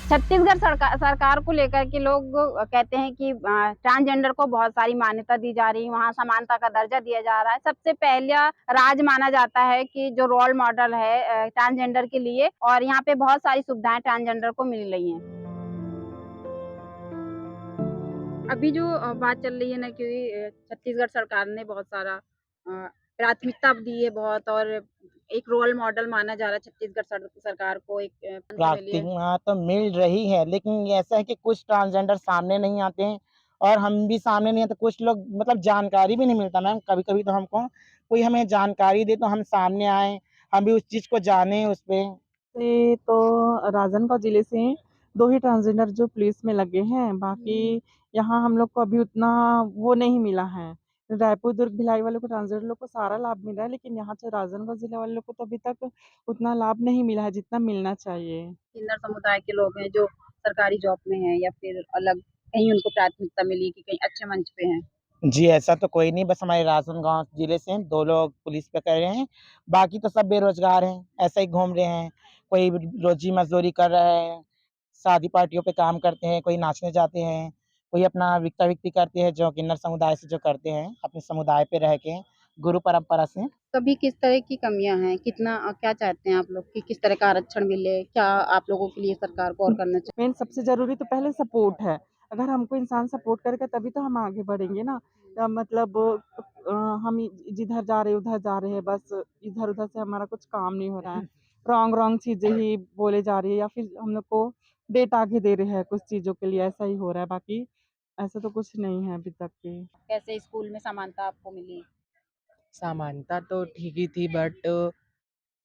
छत्तीसगढ़ सरकार को लेकर के लोग कहते हैं कि ट्रांसजेंडर को बहुत सारी मान्यता दी जा रही है, वहाँ समानता का दर्जा दिया जा रहा है। सबसे पहला राज्य माना जाता है कि जो रोल मॉडल है ट्रांसजेंडर के लिए, और यहाँ पे बहुत सारी सुविधाएं ट्रांसजेंडर को मिल रही हैं। अभी जो बात चल रही है ना कि छत्तीसगढ़ सरकार ने बहुत सारा प्राथमिकता दी है बहुत, और एक रोल मॉडल माना जा रहा है छत्तीसगढ़ सरकार को एक मिली है। प्राथमिकता तो मिल रही है, लेकिन ये ऐसा है कि कुछ ट्रांसजेंडर सामने नहीं आते हैं और हम भी सामने नहीं आते। कुछ लोग मतलब जानकारी भी नहीं मिलता मैम, कभी-कभी तो हमको कोई हमें जानकारी दे तो हम सामने आएँ, हम भी उस चीज़ को जानें उस पे। से तो राजनांदगांव जिले से 2 ही ट्रांसजेंडर जो पुलिस में लगे हैं, बाकी यहाँ हम लोग को अभी उतना वो नहीं मिला है। रायपुर, दुर्ग, भिलाई वालों को ट्रांसजेंडर लोग को सारा लाभ मिला है, लेकिन यहाँ से राजनांदगांव जिले वाले लोग को तो अभी तक उतना लाभ नहीं मिला है जितना मिलना चाहिए। किन्नर समुदाय के लोग हैं जो सरकारी जॉब में हैं या फिर अलग कहीं उनको प्राथमिकता मिली कि कहीं अच्छे मंच पे हैं। जी, ऐसा तो कोई नहीं, बस हमारे राजनांदगाँव जिले से 2 लोग पुलिस पे कर रहे हैं, बाकी तो सब बेरोज़गार हैं, ऐसे ही घूम रहे हैं। कोई रोज़ी-मज़दूरी कर रहा है, शादी पार्टियों पे काम करते हैं, कोई नाचने जाते हैं, कोई अपना विक्ता-विक्ति करते हैं, जो किन्नर समुदाय से जो करते हैं, अपने समुदाय पे रह के, गुरु परंपरा से। कभी किस तरह की कमियाँ हैं? कितना क्या चाहते हैं आप लोग कि किस तरह का आरक्षण मिले? क्या आप लोगों के लिए सरकार को और करना चाहिए? मेन सबसे ज़रूरी तो पहले सपोर्ट है। अगर हमको इंसान सपोर्ट करेगा तभी तो हम आगे बढ़ेंगे ना। मतलब हम जिधर जा रहे हैं उधर जा रहे हैं, बस इधर-उधर से हमारा कुछ काम नहीं हो रहा है। रॉन्ग चीज़ें ही बोले जा रही है या फिर हम लोग को डेट आगे दे रहे हैं कुछ चीज़ों के लिए, ऐसा ही हो रहा है। बाकी ऐसा तो कुछ नहीं है अभी तक की। कैसे स्कूल में समानता आपको मिली? समानता तो ठीक ही थी, बट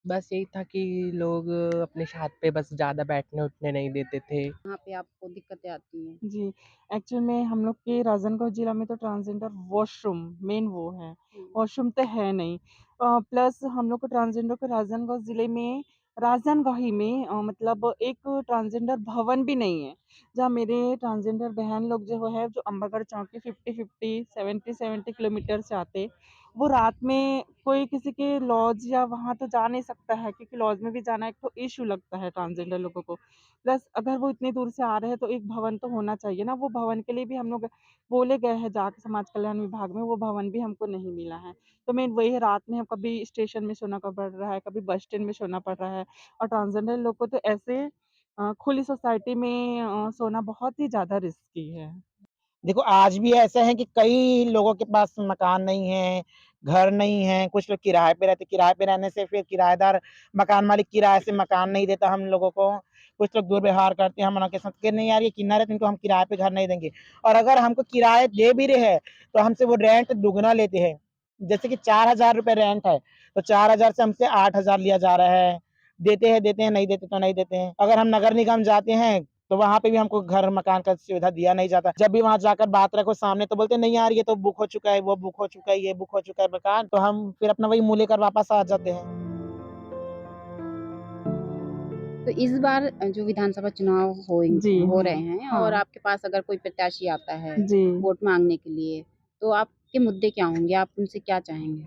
बस यही था कि लोग अपने छात पे बस ज़्यादा बैठने-उठने नहीं देते थे। वहाँ पे आपको दिक्कतें आती हैं? जी, एक्चुअल में हम लोग के राजनांदगाँव जिला में तो ट्रांसजेंडर वॉशरूम मेन वो है, वॉशरूम तो है नहीं। प्लस हम लोग को ट्रांसजेंडर को राजनांदगाँव ज़िले में राजनांदगाँव ही में मतलब एक ट्रांसजेंडर भवन भी नहीं है, जहाँ मेरे ट्रांसजेंडर बहन लोग जो है जो अम्बागढ़ चौकी 50-50, 70-70 किलोमीटर से आते, वो रात में कोई किसी के लॉज या वहाँ तो जा नहीं सकता है क्योंकि लॉज में भी जाना एक तो इश्यू लगता है ट्रांसजेंडर लोगों को। प्लस अगर वो इतनी दूर से आ रहे हैं तो एक भवन तो होना चाहिए ना, वो भवन के लिए भी हम लोग बोले गए हैं जाके समाज कल्याण विभाग में, वो भवन भी हमको नहीं मिला है। तो मेन वही है, रात में हम कभी स्टेशन में सोना का पड़ रहा है, कभी बस स्टैंड में सोना पड़ रहा है, और ट्रांसजेंडर लोग को तो ऐसे खुली सोसाइटी में सोना बहुत ही ज़्यादा रिस्की है। देखो, आज भी ऐसा है कि कई लोगों के पास मकान नहीं है, घर नहीं है, कुछ लोग किराए पे रहते, किराए पे रहने से फिर किराएदार मकान मालिक किराए से मकान नहीं देता हम लोगों को। कुछ लोग दुर्व्यवहार करते हैं हम उनके साथ कि नहीं यार ये किन्नर है तो इनको हम किराए पे घर नहीं देंगे, और अगर हमको किराए दे भी रहे हैं, तो हमसे वो रेंट दुगना लेते हैं। जैसे कि 4,000 रुपए रेंट है, तो 4,000 से हमसे 8,000 लिया जा रहा है। देते हैं, नहीं देते तो नहीं देते हैं। अगर हम नगर निगम जाते हैं तो वहाँ पे भी हमको घर मकान का सुविधा दिया नहीं जाता। जब भी वहाँ जाकर बात रखो सामने तो बोलते हैं नहीं यार ये तो बुक हो चुका है, वो बुक हो चुका है, ये बुक हो चुका है मकान, तो हम फिर अपना वही मुँह लेकर वापस आ जाते हैं। तो इस बार जो विधानसभा चुनाव जी हो हाँ, रहे हैं और हाँ, आपके पास अगर कोई प्रत्याशी आता है जी। वोट माँगने के लिए, तो आपके मुद्दे क्या होंगे? आप उनसे क्या चाहेंगे?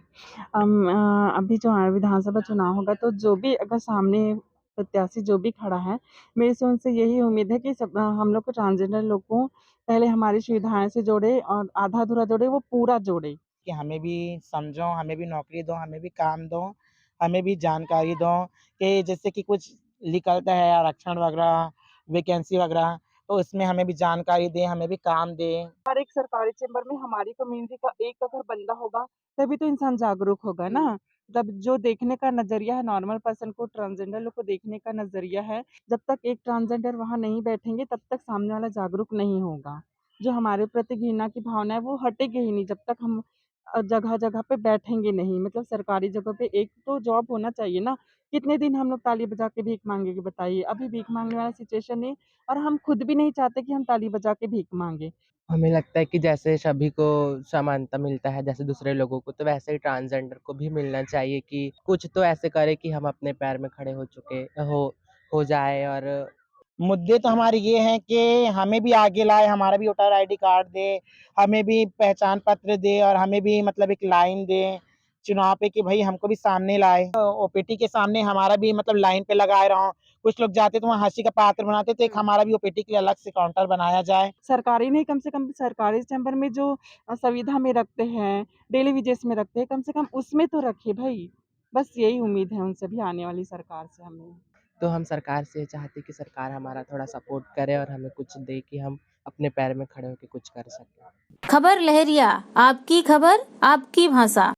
अभी जो विधानसभा चुनाव होगा तो जो भी अगर सामने प्रत्याशी जो भी खड़ा है, मेरे से उनसे यही उम्मीद है कि हम लोग को ट्रांसजेंडर लोग को पहले हमारी सुविधाएँ से जोड़े और आधा-अधूरा जोड़े, वो पूरा जोड़े। कि हमें भी समझो, हमें भी नौकरी दो, हमें भी काम दो, हमें भी जानकारी दो कि जैसे कि कुछ निकलता है आरक्षण वगैरह, वैकेंसी वगैरह, तो इसमें हमें भी जानकारी दें, हमें भी काम दें। हर एक सरकारी चेंबर में हमारी कम्युनिटी का एक अगर बंदा होगा, तभी तो इंसान जागरूक होगा ना। तब जो देखने का नज़रिया है नॉर्मल पर्सन को, ट्रांसजेंडर लोग को देखने का नज़रिया है, जब तक एक ट्रांसजेंडर वहाँ नहीं बैठेंगे, तब तक सामने वाला जागरूक नहीं होगा। जो हमारे प्रति घृणा की भावना है, वो हटेगी ही नहीं, जब तक हम जगह-जगह पे बैठेंगे नहीं। मतलब सरकारी जगह पे एक तो जॉब होना चाहिए ना। कितने दिन हम लोग ताली बजा के भीख माँगेंगे बताइए? अभी भीख माँगने वाला सिचुएशन नहीं, और हम खुद भी नहीं चाहते कि हम ताली बजा के भीख माँगे। हमें लगता है कि जैसे सभी को समानता मिलता है, जैसे दूसरे लोगों को, तो वैसे ही ट्रांसजेंडर को भी मिलना चाहिए कि कुछ तो ऐसे करे कि हम अपने पैर में खड़े हो जाए। और मुद्दे तो हमारे ये हैं कि हमें भी आगे लाए, हमारा भी वोटर आईडी कार्ड दे, हमें भी पहचान पत्र दे और हमें भी मतलब एक लाइन दें चुनाव पे कि भई हमको भी सामने लाए। ओपीटी के सामने हमारा भी मतलब लाइन पे लगाए रहों, कुछ लोग जाते तो वहाँ हँसी का पात्र बनाते, तो एक हमारा भी ओपीडी के लिए अलग से काउंटर बनाया जाए। सरकारी नहीं, कम से कम सरकारी चैम्बर में जो सुविधा में रखते हैं, डेली वेजेस में रखते हैं, कम से कम उसमें तो रखे भई। बस यही उम्मीद है उनसे भी, आने वाली सरकार से हमें। तो हम सरकार से ये चाहते हैं कि सरकार हमारा थोड़ा सपोर्ट करे और हमें कुछ दे कि हम अपने पैर में खड़े होके कुछ कर सकें। खबर लहरिया, आपकी खबर आपकी भाषा।